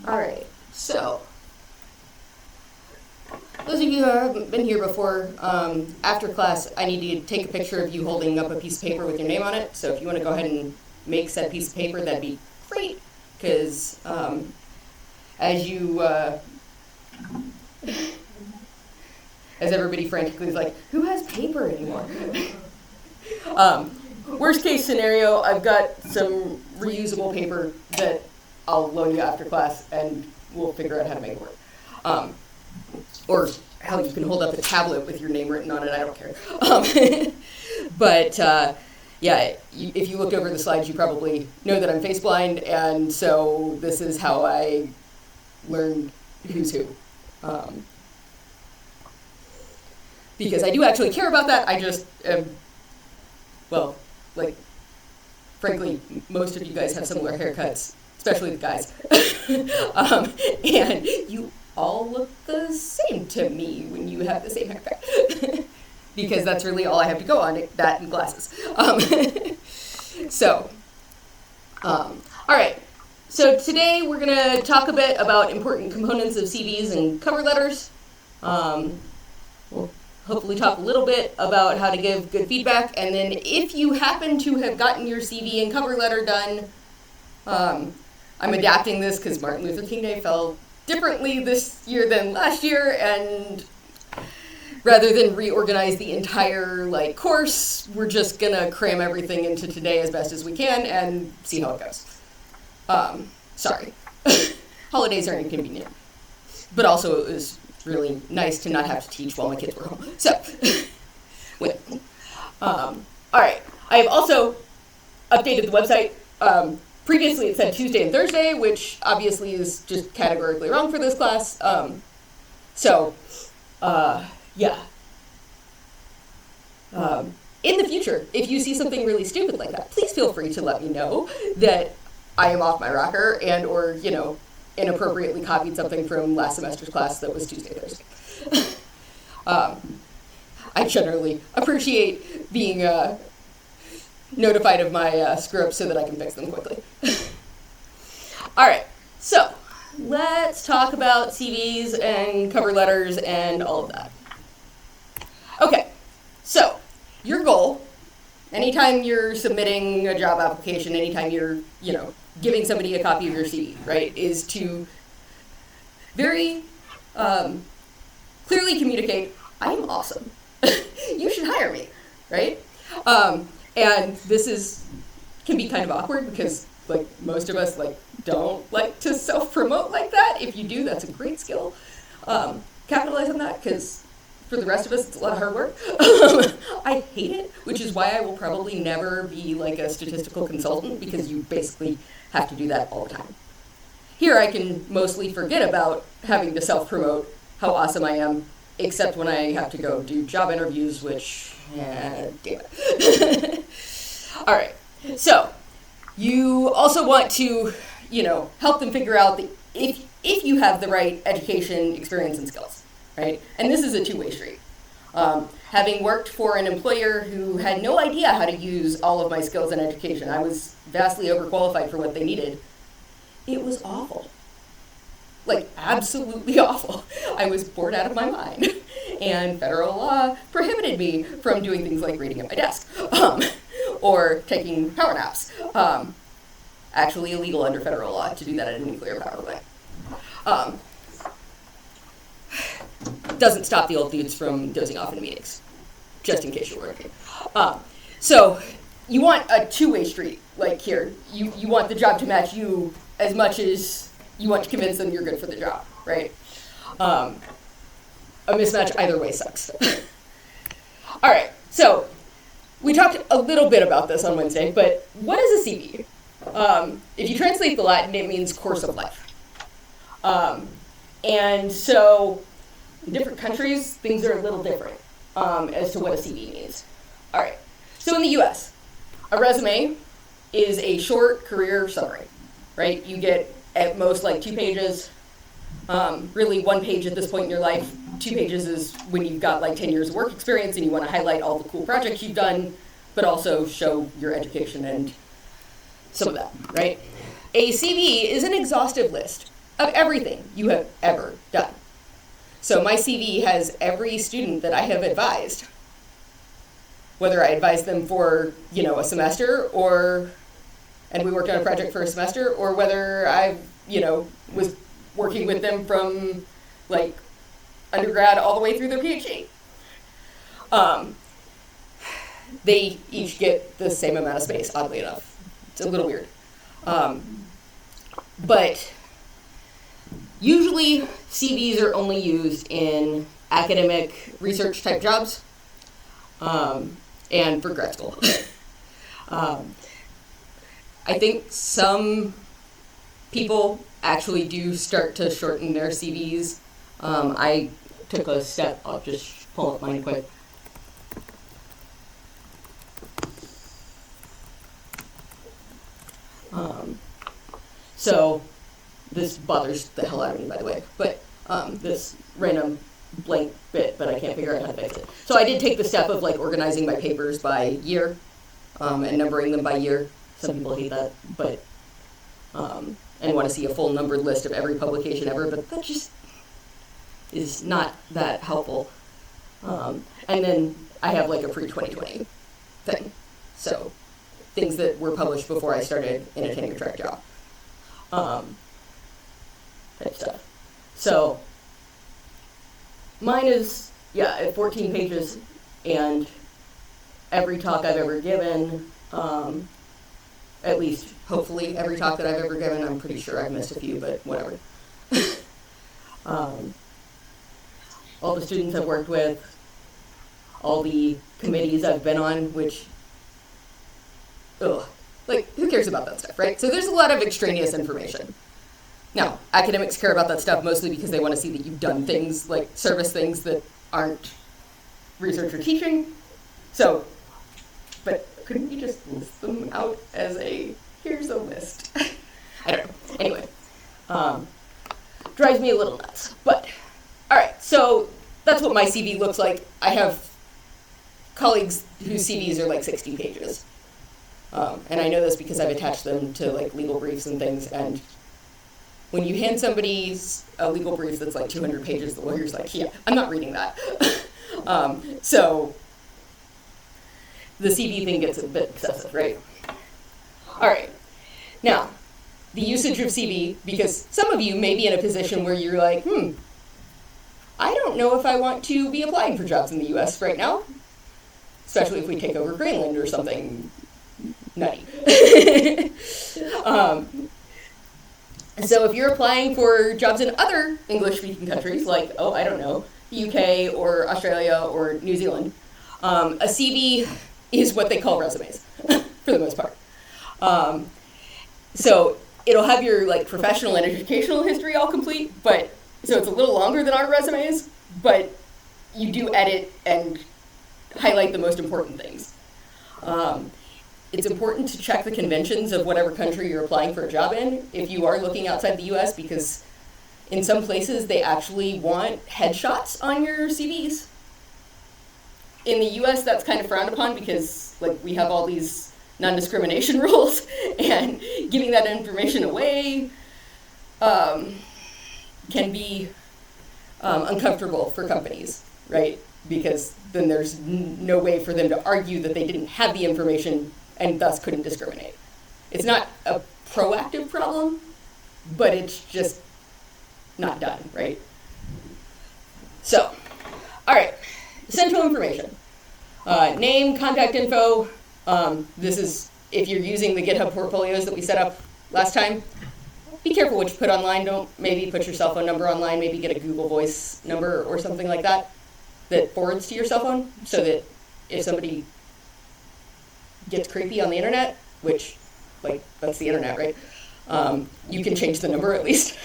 All right, so those of you who haven't been here before, after class, I need to take a picture of you holding up a piece of paper with your name on it. So if you want to go ahead and make said piece of paper, that'd be great, because as you, as everybody frantically is like, who has paper anymore? Worst case scenario, I've got some reusable paper that I'll loan you after class, and we'll figure out how to make it work. Or hell, you can hold up a tablet with your name written on it. I don't care. But yeah, if you looked over the slides, you probably know that I'm face blind, and so this is how I learned who's who. Because I do actually care about that. I just am, well, like, frankly, most of you guys have similar haircuts, especially the guys. And you all look the same to me when you have the same haircut. Because that's really all I have to go on, that and glasses. All right. So today we're going to talk a bit about important components of CVs and cover letters. We'll hopefully talk a little bit about how to give good feedback. And then if you happen to have gotten your CV and cover letter done, I'm adapting this because Martin Luther King Day fell differently this year than last year, and rather than reorganize the entire course, we're just gonna cram everything into today as best as we can and see how it goes. Sorry. Holidays are inconvenient, but also it was really nice to not have to teach while my kids were home. So, all right. I have also updated the website. Previously it said Tuesday and Thursday, which obviously is just categorically wrong for this class. Yeah. In the future, if you see something really stupid like that, please feel free to let me know that I am off my rocker and or, inappropriately copied something from last semester's class that was Tuesday, Thursday. I generally appreciate being notified of my screw-ups so that I can fix them quickly. All right, so let's talk about CVs and cover letters and all of that. Okay, so your goal, anytime you're submitting a job application, anytime you're, giving somebody a copy of your CV, right, is to very clearly communicate, I'm awesome. You should hire me, right? And this can be kind of awkward because most of us don't like to self-promote like that. If you do, that's a great skill. Capitalize on that, because for the rest of us, it's a lot of hard work. I hate it, which is why I will probably never be like a statistical consultant, because you basically have to do that all the time. Here I can mostly forget about having to self-promote how awesome I am, except when I have to go do job interviews, which, damn it. All right, so you also want to, help them figure out if you have the right education, experience, and skills, right? And this is a two-way street. Having worked for an employer who had no idea how to use all of my skills and education, I was vastly overqualified for what they needed. It was awful. Like, absolutely awful. I was bored out of my mind. And federal law prohibited me from doing things like reading at my desk, or taking power naps. Actually illegal under federal law to do that at a nuclear power plant. Doesn't stop the old dudes from dozing off in meetings, just in case you're wondering. So you want a two-way street, like here. You want the job to match you as much as you want to convince them you're good for the job, right? A mismatch either way sucks. All right, so we talked a little bit about this on Wednesday, but what is a CV? If you translate the Latin, it means course of life. And so in different countries, things are a little different as to what a CV means. All right, so in the US, a resume is a short career summary, right? You get at most like 2 pages, really 1 page at this point in your life. 2 pages is when you've got like 10 years of work experience and you want to highlight all the cool projects you've done, but also show your education and some of that, right? A CV is an exhaustive list of everything you have ever done. So my CV has every student that I have advised, whether I advised them for, a semester and we worked on a project for a semester, or whether I, was working with them from like undergrad all the way through their PhD. They each get the same amount of space, oddly enough. It's a little weird. But usually CVs are only used in academic research type jobs and for grad school. I think some people actually do start to shorten their CVs. I took a step, I'll just pull up mine quick. So this bothers the hell out of me, by the way, but this random blank bit, but I can't figure out how to fix it. So I did take the step of like organizing my papers by year and numbering them by year. Some people hate that, but and want to see a full numbered list of every publication ever, but that just is not that helpful. And then I have like a pre-2020 thing. So things that were published before I started in a tenure track job. Type stuff. So mine is, at 14 pages, and every talk I've ever given, at least, hopefully, every talk that I've ever given. I'm pretty sure I've missed a few, but whatever. All the students I've worked with, all the committees I've been on, which, who cares about that stuff, right? So there's a lot of extraneous information. Now, academics care about that stuff mostly because they want to see that you've done things, like service things that aren't research or teaching. So, but couldn't you just list them out as here's a list? I don't know. Anyway, drives me a little nuts. But, all right, so that's what my CV looks like. I have colleagues whose CVs are like 60 pages. And I know this because I've attached them to like legal briefs and things. And when you hand somebody a legal brief that's like 200 pages, the lawyer's like, yeah, I'm not reading that. So the CV thing gets a bit excessive, right? All right. Now, the usage of CV, because some of you may be in a position where you're like, I don't know if I want to be applying for jobs in the US right now, especially if we take over Greenland or something nutty. So if you're applying for jobs in other English-speaking countries, like, I don't know, UK or Australia or New Zealand. A CV is what they call resumes for the most part. So it'll have your like professional and educational history all complete, but so it's a little longer than our resumes, but you do edit and highlight the most important things. It's important to check the conventions of whatever country you're applying for a job in if you are looking outside the US, because in some places they actually want headshots on your CVs. In the US that's kind of frowned upon because like we have all these non-discrimination rules, and giving that information away can be uncomfortable for companies, right? Because then there's no way for them to argue that they didn't have the information and thus couldn't discriminate. It's not a proactive problem, but it's just not done, right? So, all right, essential information. Name, contact info. This is, if you're using the GitHub portfolios that we set up last time, be careful what you put online. Don't maybe put your cell phone number online, maybe get a Google Voice number or something like that forwards to your cell phone, so that if somebody gets creepy on the internet, which, like, that's the internet, right? You can change the number at least.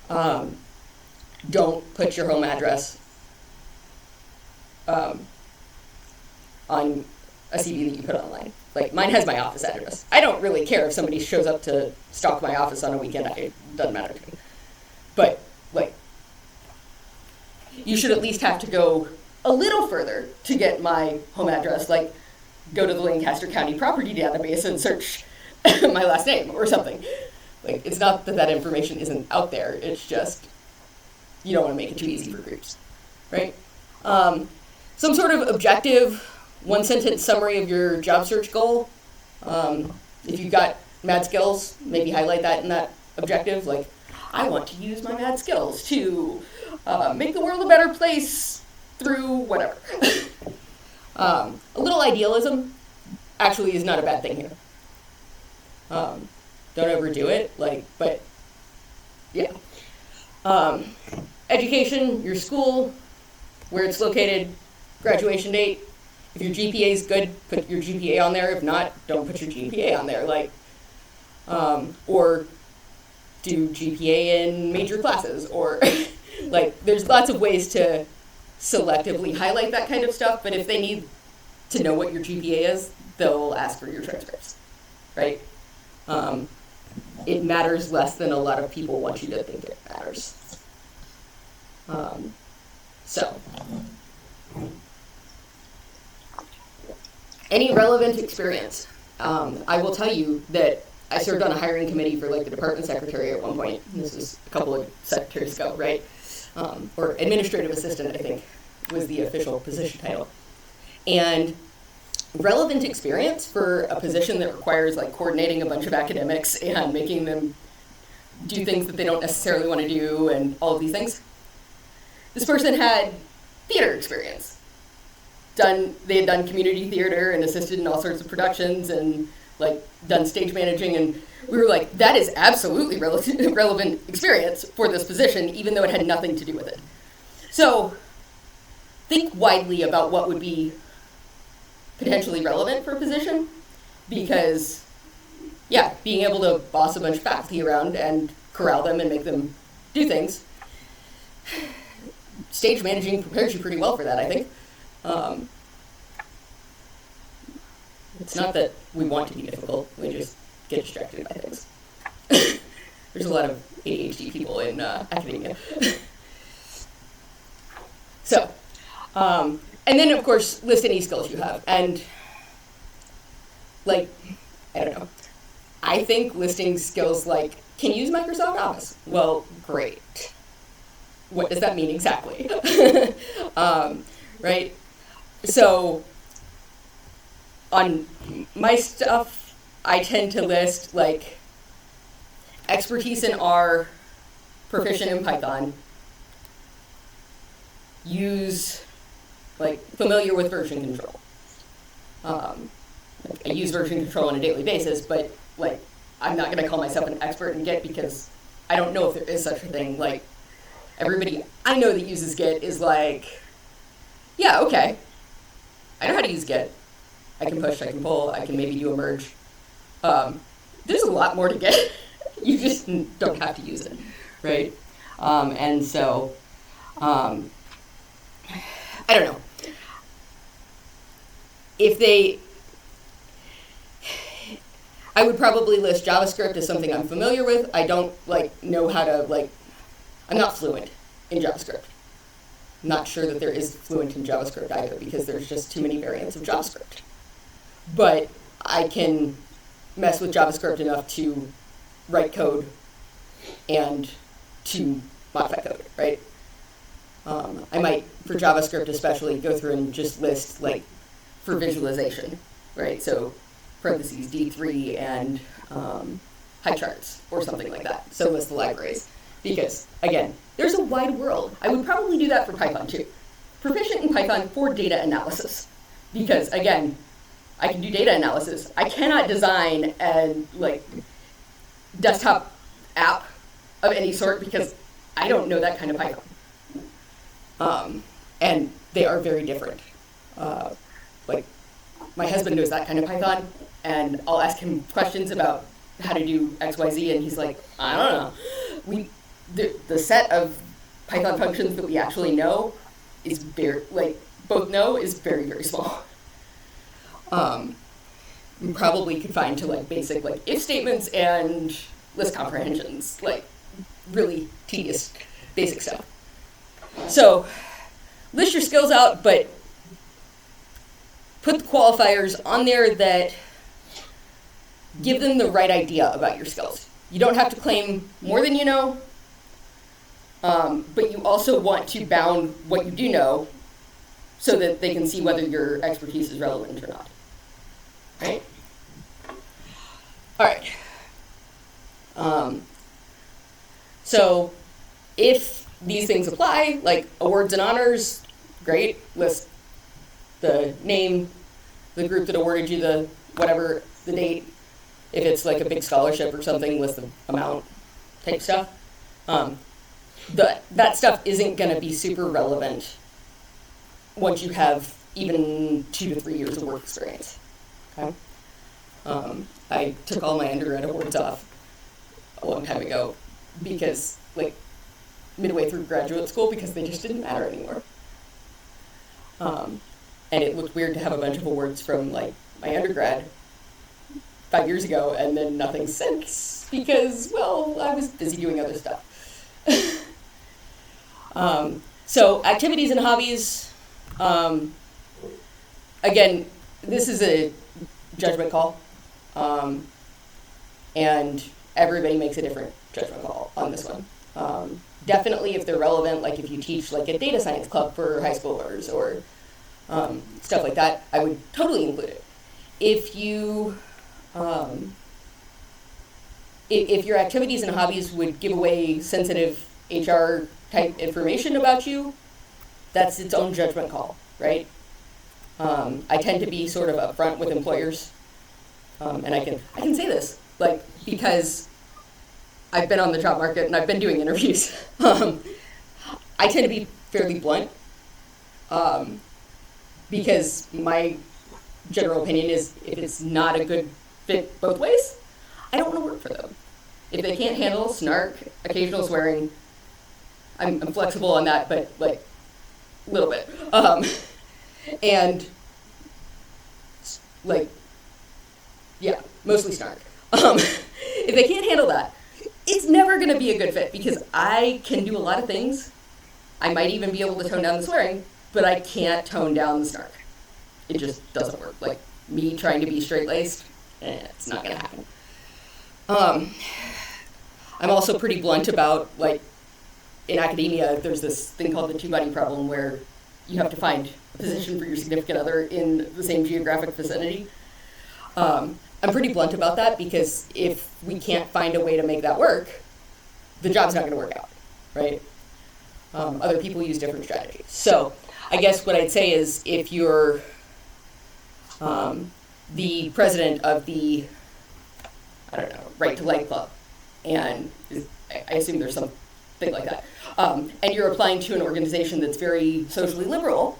Don't put your home address on a CV that you put online. Like, mine has my office address. I don't really care if somebody shows up to stalk my office on a weekend. It doesn't matter to me. But, like, you should at least have to go a little further to get my home address. Like, go to the Lancaster County property database and search my last name or something. Like, it's not that that information isn't out there. It's just, you don't want to make it too easy for groups, right? Some sort of objective, one-sentence summary of your job search goal. If you've got mad skills, maybe highlight that in that objective. Like, I want to use my mad skills to make the world a better place through whatever. A little idealism actually is not a bad thing here. Don't overdo it, like, but yeah. Education, your school, where it's located, graduation date. If your GPA is good, put your GPA on there. If not, don't put your GPA on there. Like, or do GPA in major classes, or like, there's lots of ways to selectively highlight that kind of stuff. But if they need to know what your GPA is, they'll ask for your transcripts, right? It matters less than a lot of people want you to think it matters. So, any relevant experience. I will tell you that I served on a hiring committee for like the department secretary at one point. This was a couple of secretaries ago, right? Or administrative assistant, I think, was the official position title. And relevant experience for a position that requires like coordinating a bunch of academics and making them do things that they don't necessarily want to do and all of these things. This person had theater experience. They had done community theater and assisted in all sorts of productions and like done stage managing, and we were like, that is absolutely relevant experience for this position, even though it had nothing to do with it. So think widely about what would be potentially relevant for a position, because yeah, being able to boss a bunch of faculty around and corral them and make them do things, stage managing prepares you pretty well for that, I think. It's not that we want to be difficult, we just get distracted by things. There's a lot of ADHD people in academia. So, and then of course, list any skills you have. And like, I don't know, I think listing skills like, can use Microsoft Office? Well, great. What does that mean exactly? Right? So, on my stuff, I tend to list like expertise in R, proficient in Python, familiar with version control. I use version control on a daily basis, but like, I'm not going to call myself an expert in Git because I don't know if there is such a thing. Like, everybody I know that uses Git is like, yeah, okay, I know how to use Git. I can push, I can pull, I can maybe do a merge. There's a lot more to Git. You just don't have to use it, right? And so, I don't know. I would probably list JavaScript as something I'm familiar with. I don't know how to I'm not fluent in JavaScript. I'm not sure that there is fluent in JavaScript either because there's just too many variants of JavaScript. But I can mess with JavaScript enough to write code and to modify code, right? I might, for JavaScript especially, go through and just list for visualization, right? So parentheses D3 and high charts or something like that. So list the libraries. Because, again, there's a wide world. I would probably do that for Python too. Proficient in Python for data analysis. Because, again, I can do data analysis. I cannot design a desktop app of any sort because I don't know that kind of Python. And they are very different. My husband knows that kind of Python, and I'll ask him questions about how to do X, Y, Z, and he's like, I don't know. The set of Python functions that we actually know is both know is very, very small. Probably confined to basic if statements and list comprehensions, really tedious basic stuff. So list your skills out, but put the qualifiers on there that give them the right idea about your skills. You don't have to claim more than you know, but you also want to bound what you do know so that they can see whether your expertise is relevant or not. Right? All right. So if these things apply, awards and honors, great. List the name, the group that awarded you the whatever, the date. If it's a big scholarship or something, list the amount type stuff. That stuff isn't going to be super relevant once you have even 2 to 3 years of work experience. Okay. I took all my undergrad awards off a long time ago because, midway through graduate school, because they just didn't matter anymore. And it looked weird to have a bunch of awards from, my undergrad 5 years ago and then nothing since because, well, I was busy doing other stuff. So activities and hobbies, again, this is a judgment call, and everybody makes a different judgment call on this one. Definitely if they're relevant, if you teach a data science club for high schoolers or stuff like that, I would totally include it. If you, if your activities and hobbies would give away sensitive HR type information about you, that's its own judgment call, right? I tend to be sort of upfront with employers, and I can say this, because I've been on the job market and I've been doing interviews. I tend to be fairly blunt, because my general opinion is if it's not a good fit both ways, I don't want to work for them. If they can't handle snark, occasional swearing, I'm flexible on that, but a little bit. And yeah, mostly snark. If they can't handle that, it's never going to be a good fit because I can do a lot of things. I might even be able to tone down the swearing, but I can't tone down the snark. It just doesn't work. Me trying to be straight-laced, it's not going to happen. I'm also pretty blunt about, in academia, there's this thing called the two-body problem where you have to find a position for your significant other in the same geographic vicinity. I'm pretty blunt about that because if we can't find a way to make that work, the job's not going to work out, right? Other people use different strategies. So I guess what I'd say is if you're the president of the, I don't know, Right to Light Club, and I assume there's some thing like that, and you're applying to an organization that's very socially liberal,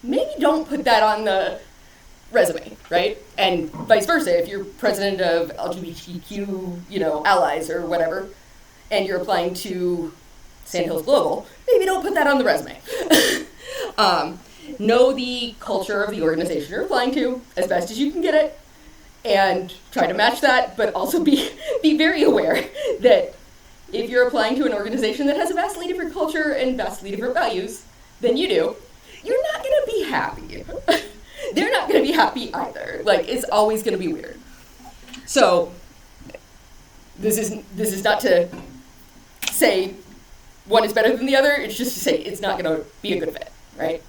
maybe don't put that on the resume, right? And vice versa, if you're president of LGBTQ, allies or whatever, and you're applying to Sandhills Global, maybe don't put that on the resume. Know the culture of the organization you're applying to as best as you can get it, and try to match that, but also be very aware that if you're applying to an organization that has a vastly different culture and vastly different values than you do, you're not going to be happy. They're not going to be happy either. Like, it's always going to be weird. So, this is not to say one is better than the other. It's just to say it's not going to be a good fit, right?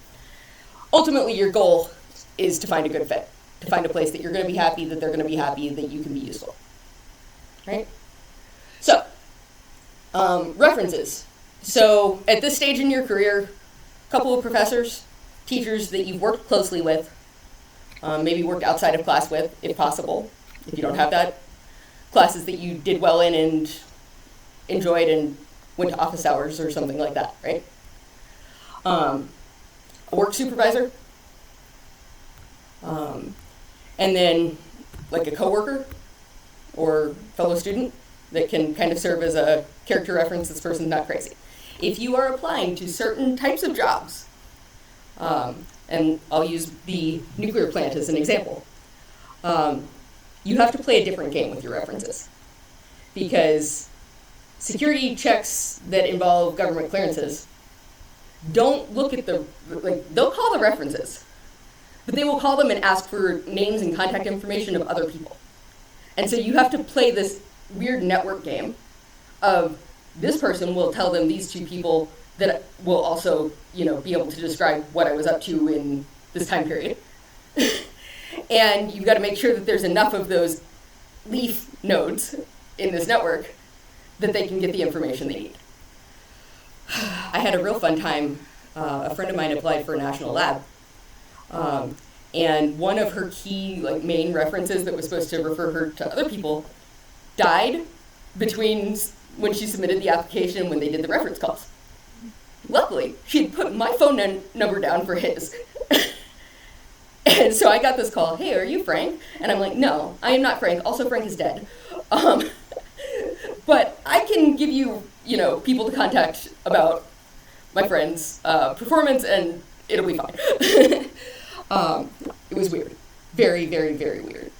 Ultimately, your goal is to find a good fit, to find a place that you're going to be happy, that they're going to be happy, that you can be useful, right? So, references. So, at this stage in your career, a couple of professors, teachers that you've worked closely with, maybe worked outside of class with, if possible. If you don't have that, classes that you did well in and enjoyed and went to office hours or something like that, right? A work supervisor, and then like a coworker or fellow student that can kind of serve as a character reference. This person's not crazy. If you are applying to certain types of jobs, and I'll use the nuclear plant as an example, you have to play a different game with your references, because security checks that involve government clearances don't look at they'll call the references, but they will call them and ask for names and contact information of other people. And so you have to play this weird network game of this person will tell them these two people that will also, be able to describe what I was up to in this time period. And you've got to make sure that there's enough of those leaf nodes in this network that they can get the information they need. I had a real fun time. A friend of mine applied for a national lab. And one of her key main references that was supposed to refer her to other people died between when she submitted the application and when they did the reference calls. Luckily, she had put my phone number down for his. And so I got this call, "Hey, are you Frank?" And I'm like, "No, I am not Frank. Also, Frank is dead. But I can give you, people to contact about my friend's performance, and it'll be fine." It was weird. Very, very, very weird.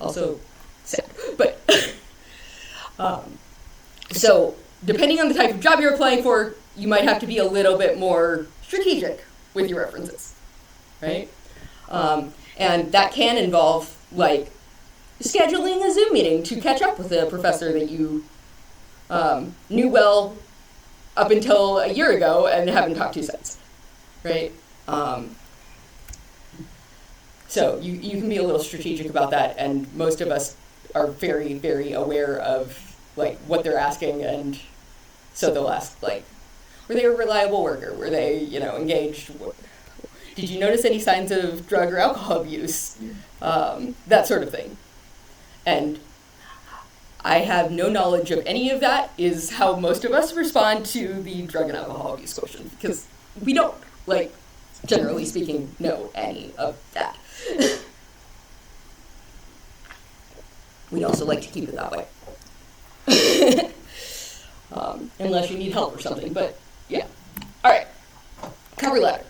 Also sad. But, so, depending on the type of job you're applying for, you might have to be a little bit more strategic with your references, right? And that can involve, scheduling a Zoom meeting to catch up with a professor that you knew well up until a year ago and haven't talked to since, right? So you can be a little strategic about that, and most of us are very, very aware of what they're asking, and so they'll ask were they a reliable worker? Were they, engaged? Did you notice any signs of drug or alcohol abuse? That sort of thing. And I have no knowledge of any of that is how most of us respond to the drug and alcohol abuse question, because we don't, generally speaking, know any of that. We'd also like to keep it that way. Unless you need help or something, but yeah. All right, cover letter.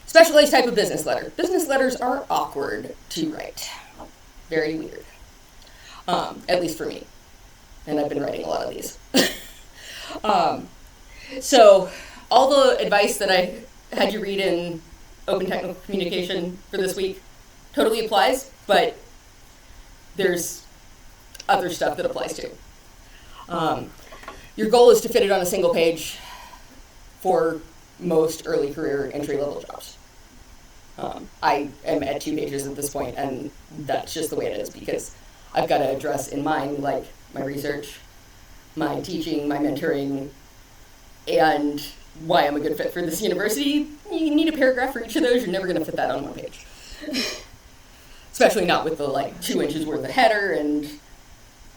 Specialized type of business letter. Business letters are awkward to write. Very weird. At least for me. And I've been writing a lot of these. So all the advice that I had you read in Open Technical Communication for this week totally applies, but there's other stuff that applies too. Your goal is to fit it on a single page for most early career entry-level jobs. I am at 2 pages at this point, and that's just the way it is, because I've got to address in mind my research, my teaching, my mentoring, and why I'm a good fit for this university. You need a paragraph for each of those. You're never going to fit that on 1 page. Especially not with the 2 inches worth of header and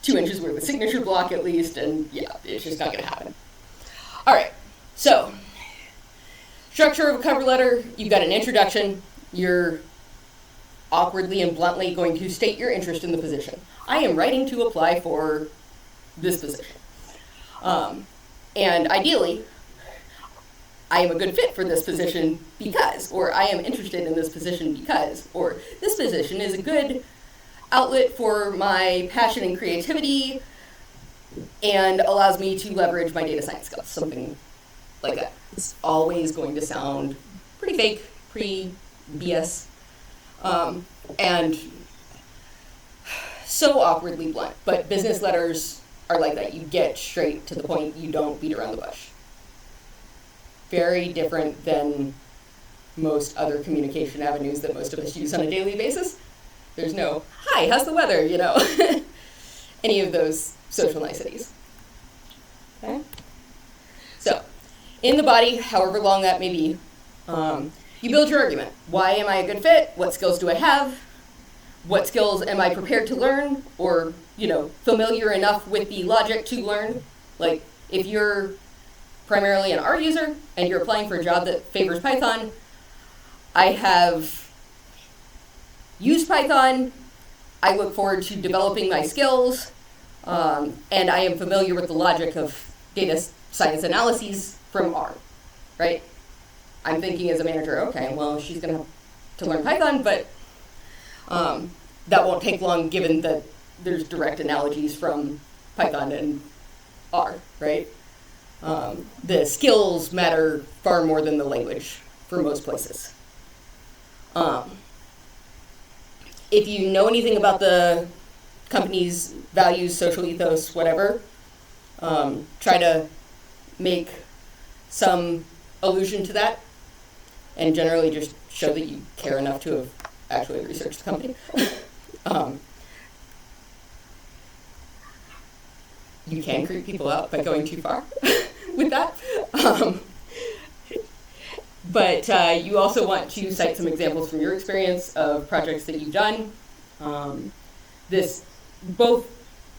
2 inches worth of signature block at least, and yeah, it's just not going to happen. All right, so structure of a cover letter, you've got an introduction. You're awkwardly and bluntly going to state your interest in the position. I am writing to apply for this position. And ideally, I am a good fit for this position because, or I am interested in this position because, or this position is a good outlet for my passion and creativity and allows me to leverage my data science skills, something like that. It's always going to sound pretty fake, pretty BS, and so awkwardly blunt. But business letters are like that. You get straight to the point. You don't beat around the bush. Very different than most other communication avenues that most of us use on a daily basis. There's no, hi, how's the weather, you know, any of those social niceties. Okay? So, in the body, however long that may be, you build your argument. Why am I a good fit? What skills do I have? What skills am I prepared to learn? Or, you know, familiar enough with the logic to learn? Like, if you're primarily an R user and you're applying for a job that favors Python, I have used Python. I look forward to developing my skills, and I am familiar with the logic of data science analyses from R, right? I'm thinking as a manager, okay, well, she's going to have to learn Python, but that won't take long given that there's direct analogies from Python and R, right? The skills matter far more than the language for most places. If you know anything about the company's values, social ethos, whatever, try to make some allusion to that, and generally just show that you care enough to have actually researched the company. You can creep people out by going too far with that. But you also want to cite some examples from your experience of projects that you've done. This both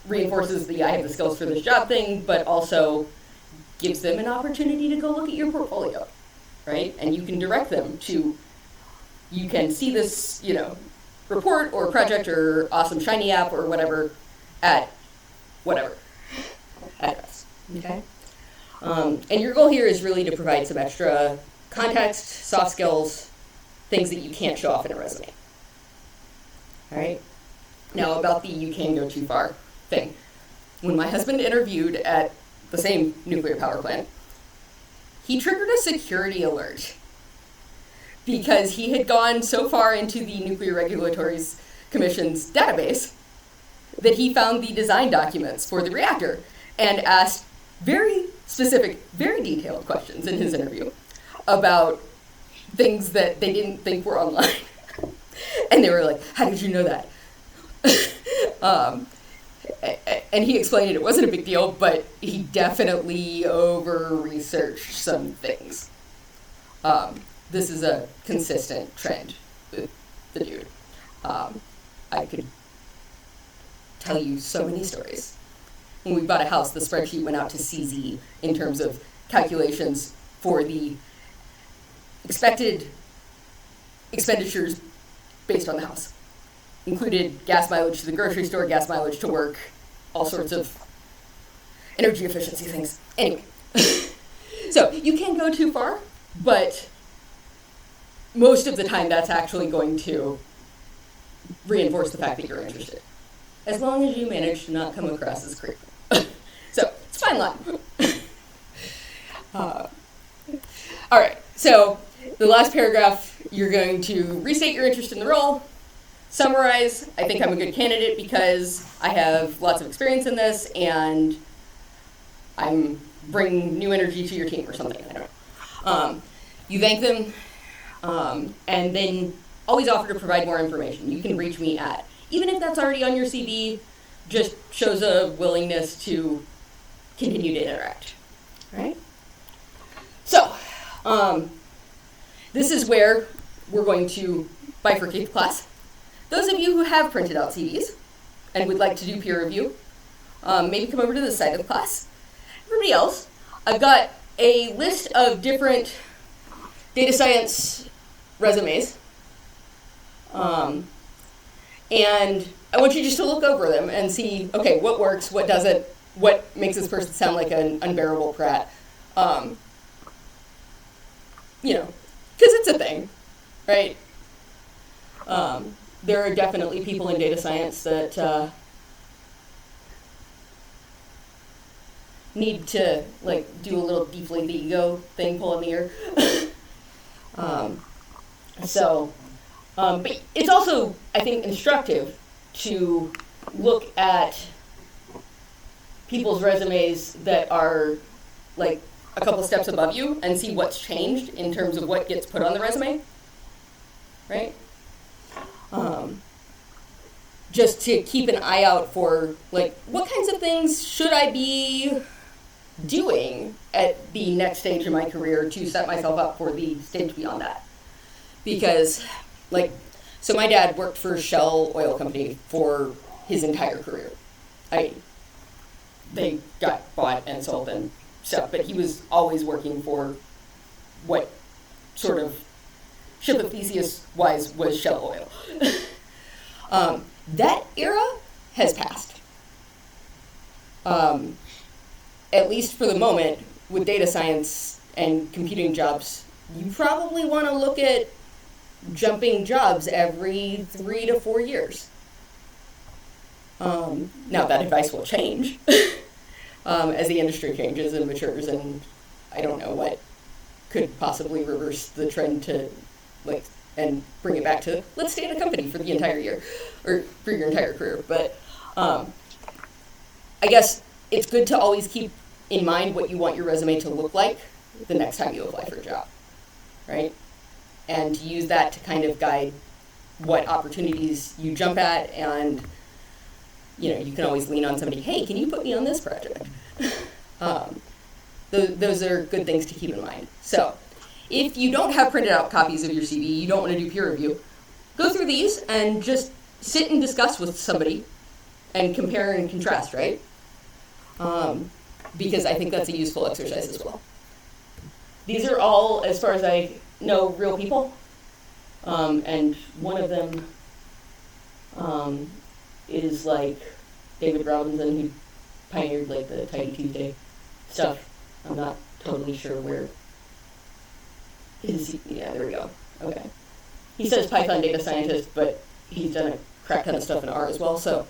reinforces the I have the skills for this job thing, but also gives them an opportunity to go look at your portfolio, right? And you can direct them to, you can see this, you know, report or project or awesome shiny app or whatever at whatever address, okay? And your goal here is really to provide some extra context, soft skills, things that you can't show off in a resume. All right? Now about the you can go too far thing. When my husband interviewed at the same nuclear power plant, he triggered a security alert because he had gone so far into the Nuclear Regulatory Commission's database that he found the design documents for the reactor and asked very specific, very detailed questions in his interview about things that they didn't think were online. And they were like, how did you know that? And he explained it wasn't a big deal, but he definitely over-researched some things. This is a consistent trend with the dude. I could tell you so many stories. When we bought a house, the spreadsheet went out to CZ in terms of calculations for the expected expenditures based on the house. Included gas mileage to the grocery store, gas mileage to work, all sorts of energy efficiency things. Anyway, so you can go too far, but most of the time that's actually going to reinforce the fact that you're interested, as long as you manage to not come across as creepy. So it's a fine line. All right, so the last paragraph, you're going to restate your interest in the role, summarize, I think I'm a good candidate because I have lots of experience in this and I'm bringing new energy to your team or something, I don't know. You thank them, and then always offer to provide more information. You can reach me at, even if that's already on your CV, just shows a willingness to continue to interact, right? So, this is where we're going to bifurcate the class. Those of you who have printed out CVs and would like to do peer review, maybe come over to this side of the class. Everybody else, I've got a list of different data science resumes. And I want you just to look over them and see, okay, what works, what doesn't, what makes this person sound like an unbearable prat. Because it's a thing, right? There are definitely people in data science that need to do a little deflate the ego thing, pull in the ear. But it's also, I think, instructive to look at people's resumes that are a couple steps above you and see what's changed in terms of what gets put on the resume, right? Just to keep an eye out for what kinds of things should I be doing at the next stage of my career to set myself up for the stage beyond that. Because so my dad worked for Shell Oil Company for his entire career. They got bought and sold and stuff, but he was always working for what sort of ship of Theseus-wise was Shell Oil. That era has passed. At least for the moment, with data science and computing jobs, you probably want to look at jumping jobs every 3 to 4 years. Now that advice will change as the industry changes and matures, and I don't know what could possibly reverse the trend to and bring it back to let's stay at a company for the entire year or for your entire career. But I guess it's good to always keep in mind what you want your resume to look like the next time you apply for a job, right? And to use that to kind of guide what opportunities you jump at, and you can always lean on somebody, hey, can you put me on this project? Those are good things to keep in mind. So if you don't have printed out copies of your CV, you don't want to do peer review, go through these and just sit and discuss with somebody and compare and contrast, right? Because I think that's a useful exercise as well. These are all, as far as I know, real people. And one of them is David Robinson, who pioneered the Tidy Tuesday stuff. I'm not totally sure where his, yeah, there we go. Okay. He says Python data scientist, but he's done a crap ton of stuff in R as well, so.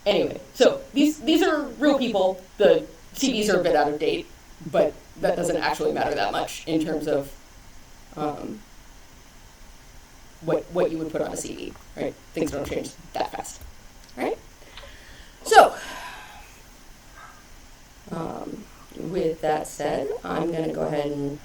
Anyway, so these are real people. The CVs are a bit out of date, but that doesn't actually matter that much in terms of what you would put on a CV, right? Things don't change that fast, right? So, with that said, I'm going to go ahead and